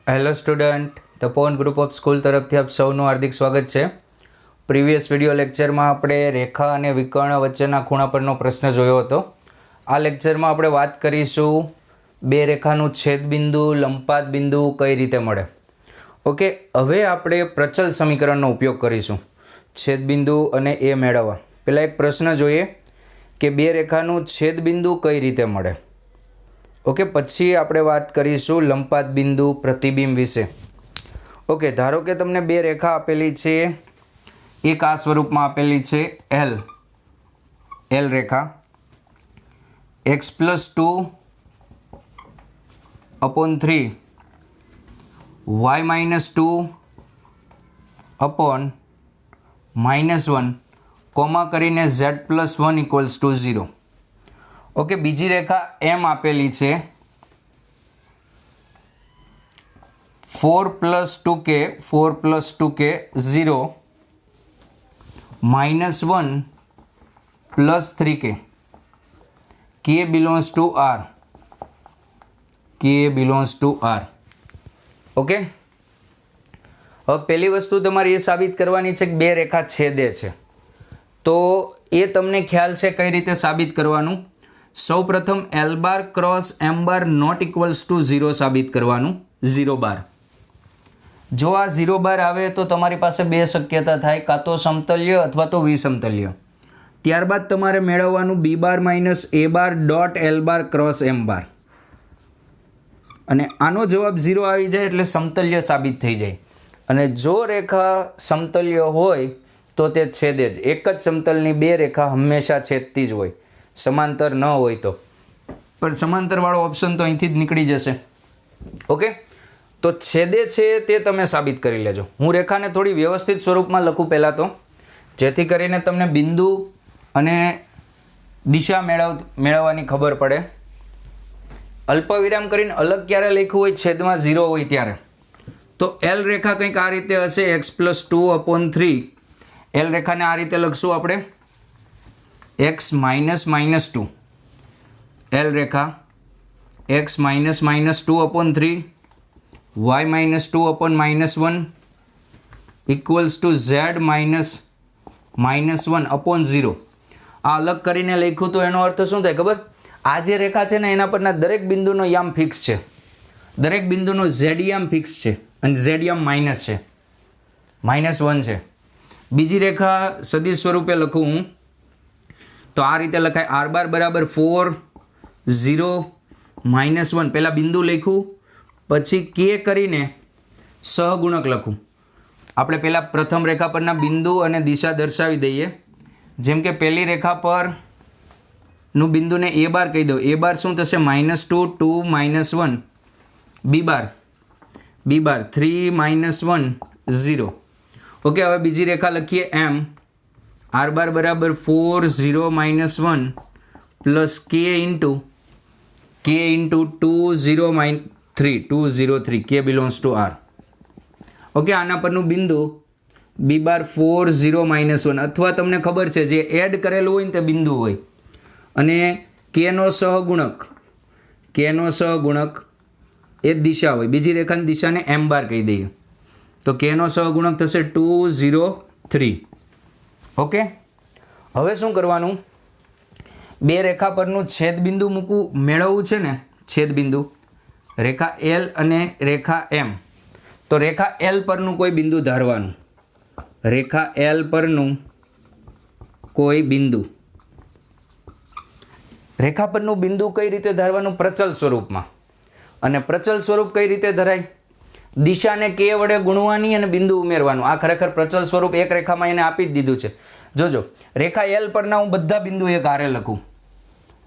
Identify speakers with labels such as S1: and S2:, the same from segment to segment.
S1: Hello student, Tapovan group of school તરફથી આપ સૌનું હાર્દિક સ્વાગત છે. પ્રીવિયસ વિડીયો લેક્ચરમાં આપણે રેખા અને વિકર્ણ વચ્ચેના ખૂણા પરનો પ્રશ્ન જોયો હતો. આ લેક્ચરમાં આપણે વાત કરીશું બે રેખાનું છેદબિંદુ, લંપાત બિંદુ કઈ રીતે મળે. ઓકે, હવે આપણે પ્રચલ સમીકરણનો ઉપયોગ કરીશું છેદબિંદુ અને એ મેળવવા. પહેલાં એક પ્રશ્ન જોઈએ કે બે રેખાનું છેદબિંદુ કઈ રીતે મળે. ઓકે, પછી આપણે વાત કરીશું લંપાત બિંદુ, પ્રતિબિંબ વિશે. ઓકે, ધારો કે તમને બે રેખા આપેલી છે. એક આ સ્વરૂપમાં આપેલી છે એલ રેખા, x+2 upon 3 y-2 upon -1 comma કરીને z+1 = 0. ઓકે, બીજી રેખા એમ આપેલી છે 4+2k 0 -1 +3k k belongs to R. Okay, હવે પહેલી વસ્તુ તમારે એ સાબિત કરવાની છે કે બે રેખા છેદે છે. તો એ તમને ખ્યાલ છે કઈ રીતે સાબિત કરવાનું. સૌ પ્રથમ L bar cross M bar not equals to 0 સાબિત કરવાનું. 0 બાર, જો આ 0 બાર આવે તો તમારી પાસે બે શક્યતા થાય, કાં તો સમતલ્ય અથવા તો વિસમતલ્ય. ત્યારબાદ તમારે મેળવવાનું B bar minus A bar dot L bar cross M બાર, અને આનો જવાબ 0 આવી જાય એટલે સમતલ્ય સાબિત થઈ જાય. અને જો રેખા સમતલ્ય હોય તો તે છેદે જ. એક જ સમતલની બે રેખા હંમેશા છેદતી જ હોય, સમાંતર ન હોય તો. પણ સમાંતરવાળો ઓપ્શન તો અહીંથી જ નીકળી જશે. ઓકે, તો છેદે છે તે તમે સાબિત કરી લેજો. હું રેખાને થોડી વ્યવસ્થિત સ્વરૂપમાં લખું પહેલાં તો, જેથી કરીને તમને બિંદુ અને દિશા મેળવવાની ખબર પડે. અલ્પવિરામ કરીને અલગ ક્યારે લખ્યું હોય, છેદમાં 0 હોય ત્યારે. તો એલ રેખા કંઈક આ રીતે હશે, x+2 upon 3. એલ રેખાને આ રીતે લખશું આપણે, x -2. L Rekha x -2 upon 3 y-2 upon -1 equals to z -1 upon 0. આ અલગ કરીને લખ્યું તો એનો અર્થ શું થાય ખબર? આ જે રેખા છે ને એના પરના દરેક બિંદુનો યામ ફિક્સ છે, દરેક બિંદુનો z યામ ફિક્સ છે અને z યામ માઇનસ છે, -1 છે. બીજી રેખા સદિશ સ્વરૂપે લખું હું તો આ રીતે લખાય, r બાર બરાબર 4 0 -1. પહેલાં બિંદુ લખ્યું, પછી k કરીને સહગુણક લખું. આપણે પહેલાં પ્રથમ રેખા પરના બિંદુ અને દિશા દર્શાવી દઈએ. જેમ કે પહેલી રેખા પરનું બિંદુને a બાર કહી દો. a બાર શું થશે? -2 2 -1 b બાર 3 -1 0. ઓકે, હવે બીજી રેખા લખીએ m. r બાર બરાબર 4 0 -1 plus k into 2 0 3 2 0 3 k belongs to R. Okay, આના પરનું બિંદુ b બાર 4 0 -1, અથવા તમને ખબર છે જે એડ કરેલું હોય ને તે બિંદુ હોય, અને k નો સહગુણક એ દિશા હોય. બીજી રેખાની દિશાને m બાર કહી દઈએ તો k નો સહગુણક થશે 2 0 3. ઓકે, હવે શું કરવાનું? બે રેખા પરનું છેદબિંદુ મેળવવું છે ને, છેદબિંદુ રેખા L અને રેખા M. તો રેખા L પરનું કોઈ બિંદુ ધારવાનું, રેખા L પરનું કોઈ બિંદુ. રેખા પરનું બિંદુ કઈ રીતે ધારવાનું? પ્રચલ સ્વરૂપમાં. અને પ્રચલ સ્વરૂપ કઈ રીતે ધરાય? દિશાને k વડે ગુણવાની અને બિંદુ ઉમેરવાનું. આ ખરેખર પ્રચલ સ્વરૂપ એક રેખામાં એને આપી જ દીધું છે. જોજો, રેખા L પરના હું બધા બિંદુ એક હારે લખું.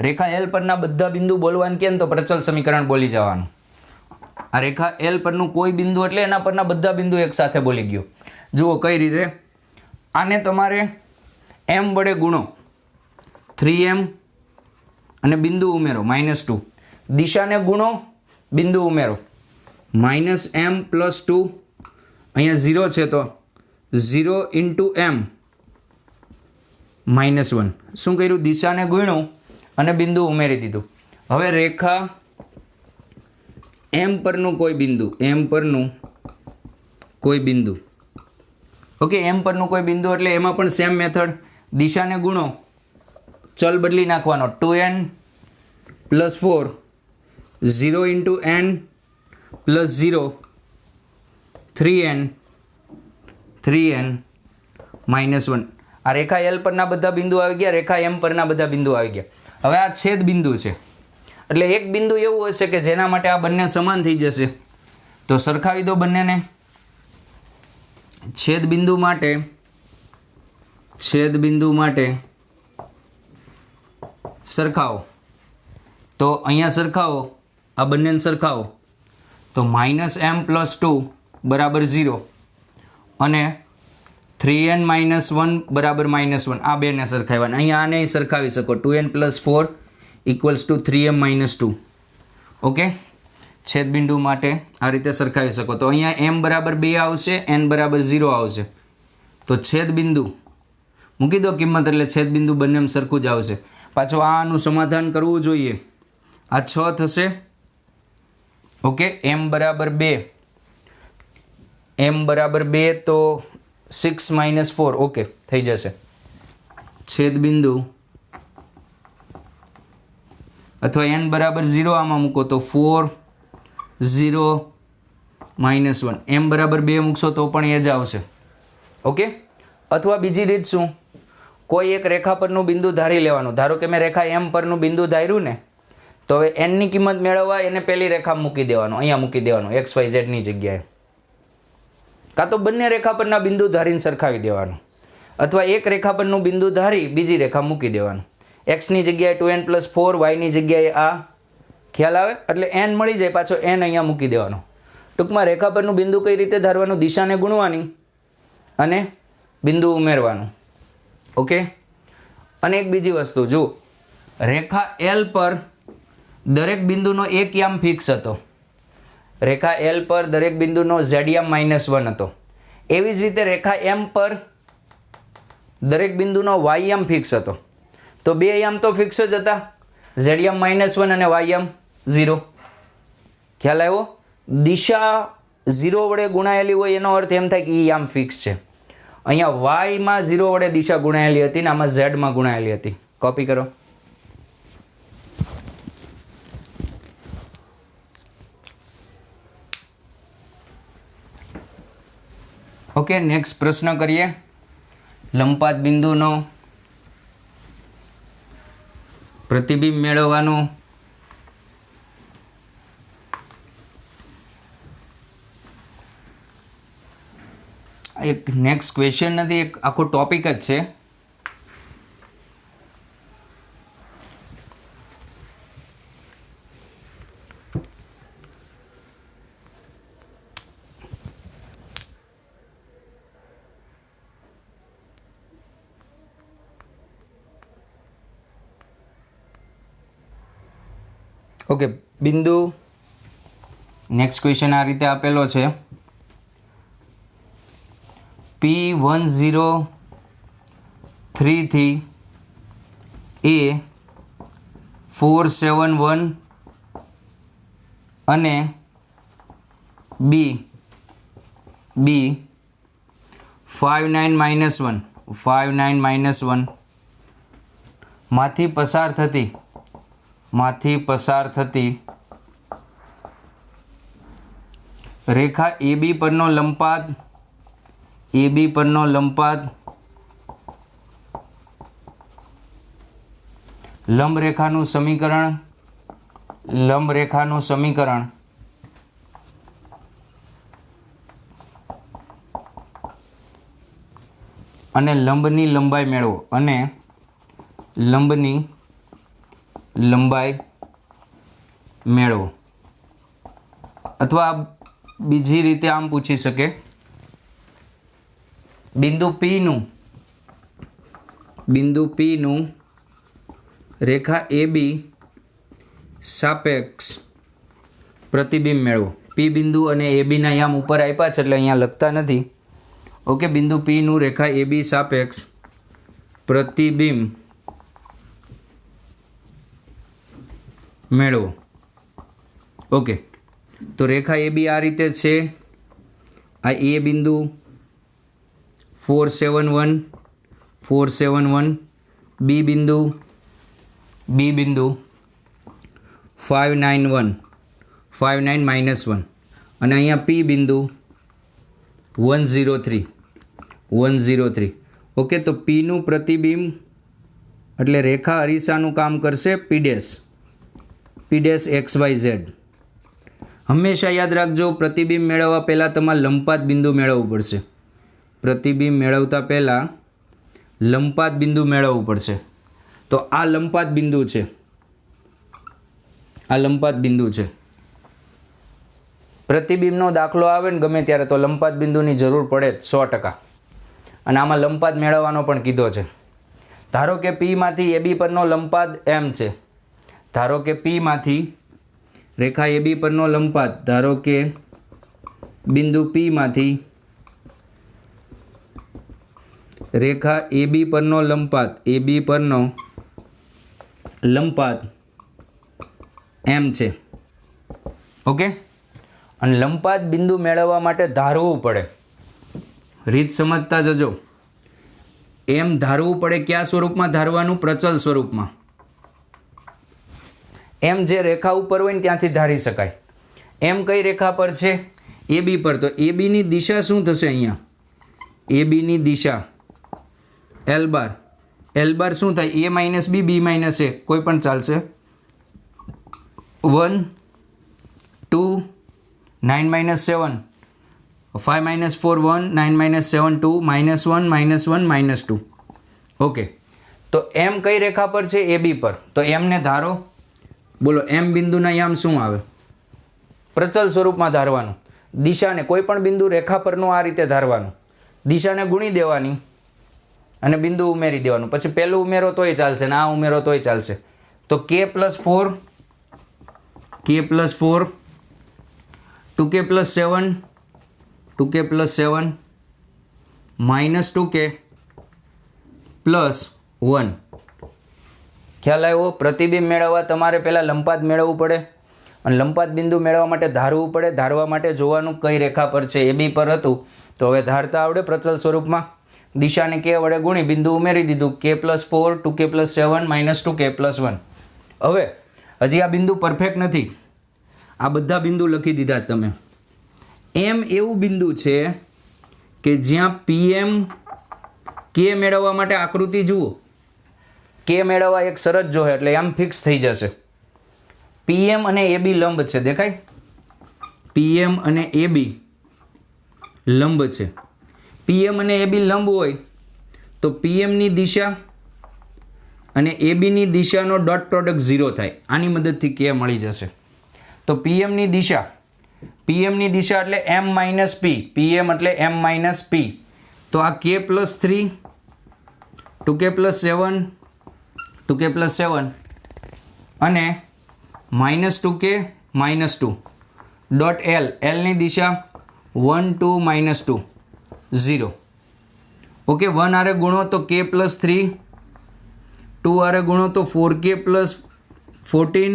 S1: રેખા L પરના બધા બિંદુ બોલવાનું કે તો પ્રચલ સમીકરણ બોલી જવાનું. આ રેખા L પરનું કોઈ બિંદુ એટલે એના પરના બધા બિંદુ એક સાથે બોલી ગયો. જુઓ કઈ રીતે. આને તમારે m વડે ગુણો, 3m, અને બિંદુ ઉમેરો -2. દિશાને ગુણો, બિંદુ ઉમેરો, -m + 2. અહીંયા 0 છે તો 0 × m -1. શું કર્યું? દિશાને ગુણ્યું અને બિંદુ ઉમેરી દીધું. હવે રેખા એમ પરનું કોઈ બિંદુ, એમ પરનું કોઈ બિંદુ, ઓકે, એમ પરનું કોઈ બિંદુ એટલે એમાં પણ સેમ મેથડ, દિશાને ગુણો, ચલ બદલી નાખવાનો, 2n + 4 0 × n + 0 3n -1. આ રેખા એલ પરના બધા બિંદુ આવી ગયા, રેખા એમ પરના બધા બિંદુ આવી ગયા. હવે આ છેદ બિંદુ છે એટલે એક બિંદુ એવું હશે કે જેના માટે આ બંને સમાન થઈ જશે. તો સરખાવી દો બંનેને. છેદ બિંદુ માટે સરખાવો, તો અહીંયા સરખાવો, આ બંનેને સરખાવો, તો -m + 2 = 0 અને 3n - 1 = -1. આ બેને સરખાવવાના. અહીંયા આને સરખાવી શકો, 2n + 4 = 3m - 2. ઓકે, છેદ બિંદુ માટે આ રીતે સરખાવી શકો. તો અહીંયા m = 2 આવશે, n = 0 આવશે. તો છેદ બિંદુ મૂકી દો કિંમત એટલે છેદ બિંદુ બંને સરખું જ આવશે. પાછું આનું સમાધાન કરવું જોઈએ. આ 6 થશે. ઓકે, m = 2 તો 6 - 4 ઓકે થઈ જશે. છેદ બિંદુ અથવા n = 0 આમાં મૂકો તો 4 0 -1. m = 2 મૂકશો તો પણ એ જ આવશે. ઓકે, અથવા બીજી રીત શું, કોઈ એક રેખા પરનું બિંદુ ધારી લેવાનું. ધારો કે મેં રેખા એમ પરનું બિંદુ ધાર્યું ને, તો હવે n ની કિંમત મેળવવા એને પહેલી રેખા મૂકી દેવાનું, અહીંયા મૂકી દેવાનું XYZ ની જગ્યાએ. કાં તો બંને રેખા પરના બિંદુ ધારીને સરખાવી દેવાનું, અથવા એક રેખા પરનું બિંદુ ધારી બીજી રેખા મૂકી દેવાનું. x ની જગ્યાએ 2n + 4, y ની જગ્યાએ આ, ખ્યાલ આવે? એટલે n મળી જાય, પાછો n અહીંયા મૂકી દેવાનો. ટૂંકમાં રેખા પરનું બિંદુ કઈ રીતે ધારવાનું, દિશાને ગુણવાની અને બિંદુ ઉમેરવાનું. ઓકે, અને એક બીજી વસ્તુ જો, રેખા L પર દરેક બિંદુનો એક યામ ફિક્સ હતો. રેખા L પર દરેક બિંદુનો z યામ -1 હતો. એવી જ રીતે રેખા M પર દરેક બિંદુનો y યામ ફિક્સ હતો. તો બે યામ તો ફિક્સ જ હતા, z યામ -1 અને y યામ 0. ખ્યાલ આવ્યો? દિશા 0 વડે ગુણાયેલી હોય એનો અર્થ એમ થાય કે એ યામ ફિક્સ છે. અહીંયા y માં 0 વડે દિશા ગુણાયેલી હતી ને આમાં z માં ગુણાયેલી હતી. કોપી કરો. ઓકે, નેક્સ્ટ પ્રશ્ન કરીએ. લંબપાત બિંદુનો પ્રતિબિંબ મેળવવાનો. એક નેક્સ્ટ ક્વેશ્ચન નથી, એક આખો ટોપિક જ છે. ઓકે, બિંદુ નેક્સ્ટ ક્વેશ્ચન આ રીતે આપેલો છે. P103 થી A471 અને B59 -1 માંથી પસાર થતી રેખા AB પરનો લંબપાત લંબરેખાનું સમીકરણ અને લંબની લંબાઈ મેળવો. અથવા બીજી રીતે આમ પૂછી શકે, બિંદુ P નું રેખા AB સાપેક્ષ પ્રતિબિંબ મેળવો. P બિંદુ અને AB ના યામ ઉપર આપ્યા છે એટલે અહીંયા લખતા નથી. ઓકે, બિંદુ P નું રેખા AB સાપેક્ષ પ્રતિબિંબ મેળવો. ઓકે, તો રેખા એ બી આ રીતે છે. આ એ બિંદુ 471 471, બી બિંદુ 591 59 -1, અને અહીંયા પી બિંદુ 103. ઓકે, તો પીનું પ્રતિબિંબ એટલે રેખા અરીસાનું કામ કરશે પી ડેશ XYZ. હંમેશા યાદ રાખજો, પ્રતિબિંબ મેળવવા પહેલાં તમારે લંપાત બિંદુ મેળવવું પડશે. પ્રતિબિંબ મેળવતા પહેલાં લંપાત બિંદુ મેળવવું પડશે. તો આ લંપાત બિંદુ છે, આ લંપાત બિંદુ છે. પ્રતિબિંબનો દાખલો આવે ને ગમે ત્યારે તો લંપાત બિંદુની જરૂર પડે જ 100%. અને આમાં લંપાત મેળવવાનો પણ કીધો છે. ધારો કે પીમાંથી એબી પરનો લંપાત એમ છે. ધારો કે પીમાંથી રેખા એબી પરનો લંપાત, ધારો કે બિંદુ પીમાંથી રેખા એબી પરનો લંપાત એમ છે. ઓકે, અને લંપાત બિંદુ મેળવવા માટે ધારવું પડે. રીત સમજતા જજો. એમ ધારવું પડે. કયા સ્વરૂપમાં ધારવાનું? પ્રચલ સ્વરૂપમાં. એમ જે રેખા ઉપર હોય ને ત્યાંથી ધારી શકાય. એમ કઈ રેખા પર છે? એબી પર. તો એબીની દિશા શું થશે? અહીંયા એબીની દિશા એલ બાર શું થાય? a - b, b - a, કોઈ પણ ચાલશે. 1 2 9 - 7 5 - 4 1 9 - 7 2 -1 -1 -2. ઓકે, તો એમ કઈ રેખા પર છે? એબી પર. તો એમને ધારો. બોલો, એમ બિંદુના યામ શું આવે? પ્રચલ સ્વરૂપમાં ધારવાનું. દિશાને કોઈ પણ બિંદુ રેખા પરનું આ રીતે ધારવાનું. દિશાને ગુણી દેવાની અને બિંદુ ઉમેરી દેવાનું. પછી પહેલું ઉમેરો તોય ચાલશે ને આ ઉમેરો તોય ચાલશે. તો k + 4 2k + 7 -2k + 1. ખ્યાલ આવ્યો? પ્રતિબિંબ મેળવવા તમારે પહેલાં લંપાત મેળવવું પડે અને લંપાત બિંદુ મેળવવા માટે ધારવું પડે. ધારવા માટે જોવાનું કઈ રેખા પર છે. એબી પર હતું તો હવે ધારતા આવડે પ્રચલ સ્વરૂપમાં. દિશાને k વડે ગુણી બિંદુ ઉમેરી દીધું. k + 4 2k + 7 -2k + 1. હવે હજી આ બિંદુ પરફેક્ટ નથી. આ બધા બિંદુ લખી દીધા તમે. એમ એવું બિંદુ છે કે જ્યાં PM k મેળવવા માટે આકૃતિ જુઓ. k મેળવવા એક શરત જો એટલે એમ ફિક્સ થઈ જશે. PM અને AB લંબ છે. દેખાય? PM અને AB લંબ છે. PM અને AB લંબ હોય તો PM ની દિશા અને AB ની દિશાનો ડોટ પ્રોડક્ટ 0 થાય. આની મદદથી k મળી જશે. તો PM ની દિશા એટલે m - p. PM એટલે m - p. તો આ k + 3 2k + 7 અને -2k -2 ડોટ L ની દિશા 1 2 -2 0. ઓકે, 1 આરે ગુણો તો k + 3, 2 આરે ગુણો તો 4k + 14,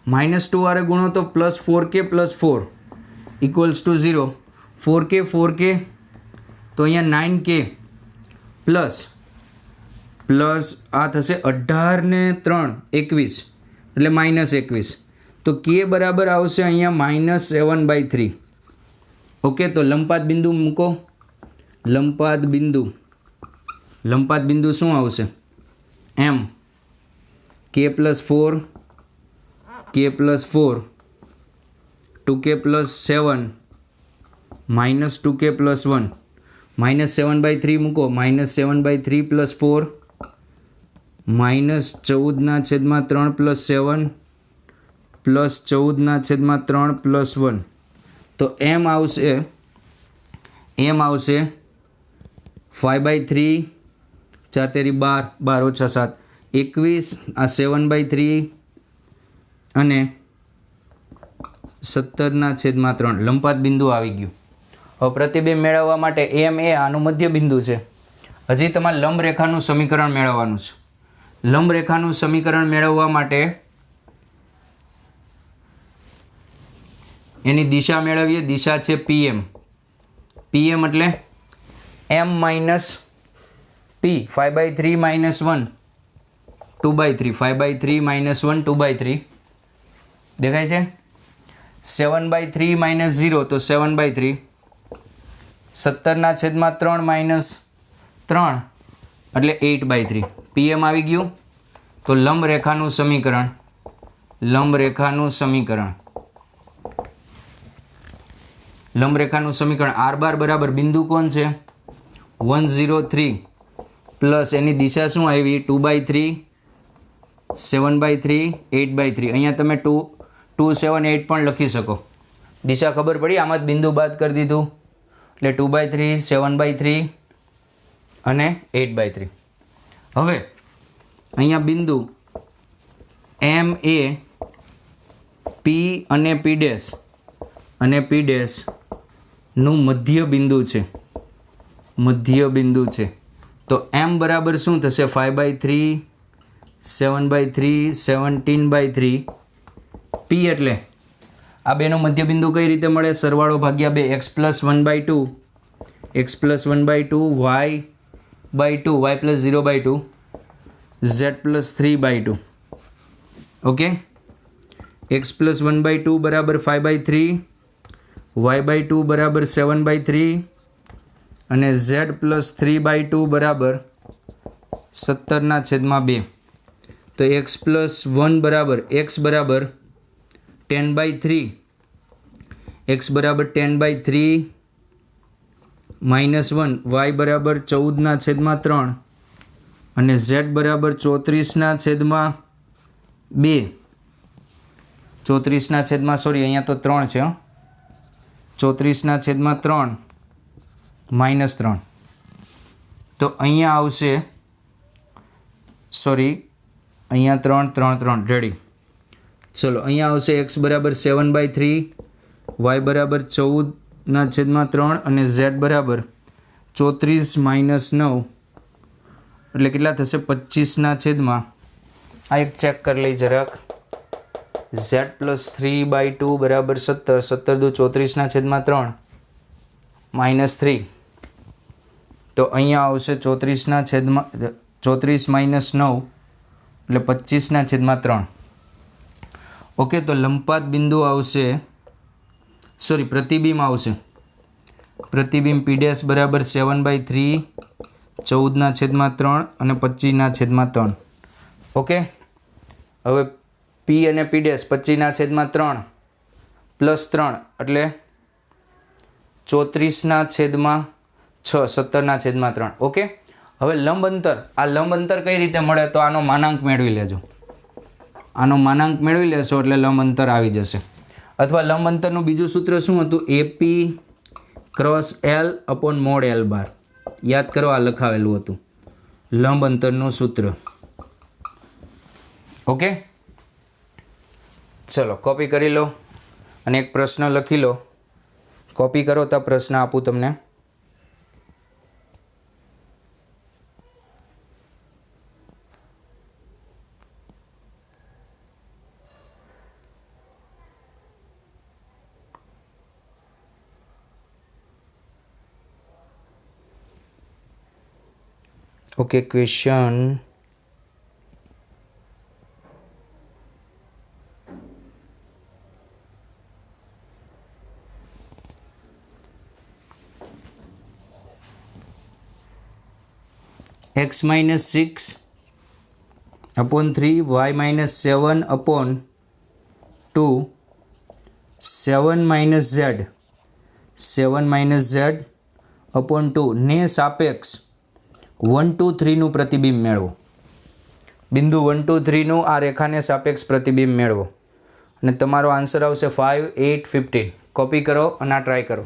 S1: -2 આરે ગુણો તો +4k + 4 = 0. 4k તો અહીંયા 9k પ્લસ આ થશે 18 ને 3 21 એટલે -21. તો k બરાબર આવશે અહીંયા -7/3. ઓકે, તો લંપાત બિંદુ મૂકો. લંપાત બિંદુ શું આવશે? m k + 4 2k + 7 -2k + 1 -7/3 મૂકો. -7/3 + 4 -14/3 + 7 +14/3 + 1. તો m આવશે 5/3 4 તેરી 12 12 - 7 21. આ 7/3 અને 17/3. લંપાત બિંદુ આવી ગયું. હવે પ્રતિબિંબ મેળવવા માટે m એ આનું મધ્ય બિંદુ છે. હજી તમારે લંબ રેખાનું સમીકરણ મેળવવાનું છે. લંબ રેખાનું સમીકરણ મેળવવા માટે એની દિશા મેળવીએ. દિશા છે PM. PM એટલે m minus p. 5/3 minus 1 2/3. 5/3 minus 1 2/3 દેખાય છે. 7/3 માઇનસ 0 તો 7/3. 17/3 માઇનસ 3 એટલે 8/3. PM આવી ગયું. તો લંબ રેખાનું સમીકરણ r બાર બરાબર બિંદુ કોણ છે 103 પ્લસ એની દિશા શું આવી 2/3 7/3 8/3. અહીંયા તમે 2 7 8 પણ લખી શકો. દિશા ખબર પડી. આમાં જ બિંદુ બાદ કરી દીધું એટલે 2/3 7/3 અને 8/3. હવે અહીંયા બિંદુ M એ P અને P ડેશ નું મધ્ય બિંદુ છે. તો M બરાબર શું થશે 5/3 7/3 17/3. P એટલે આ બેનું મધ્ય બિંદુ કઈ રીતે મળે સરવાળો ભાગ્યા 2 x + 1/2 y/2 y + 0/2 z + 3/2. Okay. x + 1/2 બરાબર 5/3 y/2 બરાબર 7/3 અને z + 3/2 બરાબર 17/2. તો x + 1 બરાબર x બરાબર 10/3 -1 y બરાબર 14/3 અને z બરાબર 34/2 સોરી અહીંયા તો 3 છે 34/3 -3. તો અહીંયા આવશે સોરી અહીંયા 3 રેડી. ચલો અહીંયા આવશે x બરાબર 7/3 y બરાબર 14/3 અને z બરાબર 34 -9 એટલે કેટલા થશે 25/. આ એક ચેક કરી લઈ જરાક. z + 3/2 બરાબર 17 17 દુ 34/3 -3. તો અહીંયા આવશે 34 -9 એટલે 25/3. ઓકે. તો લંબપાત બિંદુ આવશે સોરી પ્રતિબિંબ આવશે. પ્રતિબિંબ P ડેશ બરાબર 7/3 14/3 અને 25/3. ઓકે. હવે P અને P ડેશ 25/3 પ્લસ 3 એટલે 34/6 17/3. ઓકે. હવે લંબ અંતર આ લંબ અંતર કઈ રીતે મળે તો આનો માનાંક મેળવી લેજો. એટલે લંબ અંતર આવી જશે. અથવા લંબ અંતરનું બીજું સૂત્ર શું હતું AP × L / mod L બાર. યાદ કરો આ લખાવેલું હતું લંબ અંતરનું સૂત્ર. ઓકે. ચલો કોપી કરી લો અને એક પ્રશ્ન લખી લો. કોપી કરો તો પ્રશ્ન આપું તમને. Okay. Question x - 6/3 y - 7/2 7 - z/2 ને સાપેક્ષ 1 2 3 નું પ્રતિબિંબ મેળવો. બિંદુ 1 2 3 નું આ રેખાને સાપેક્ષ પ્રતિબિંબ મેળવો અને તમારો આન્સર આવશે 5 8 15. કોપી કરો અને આ ટ્રાય કરો.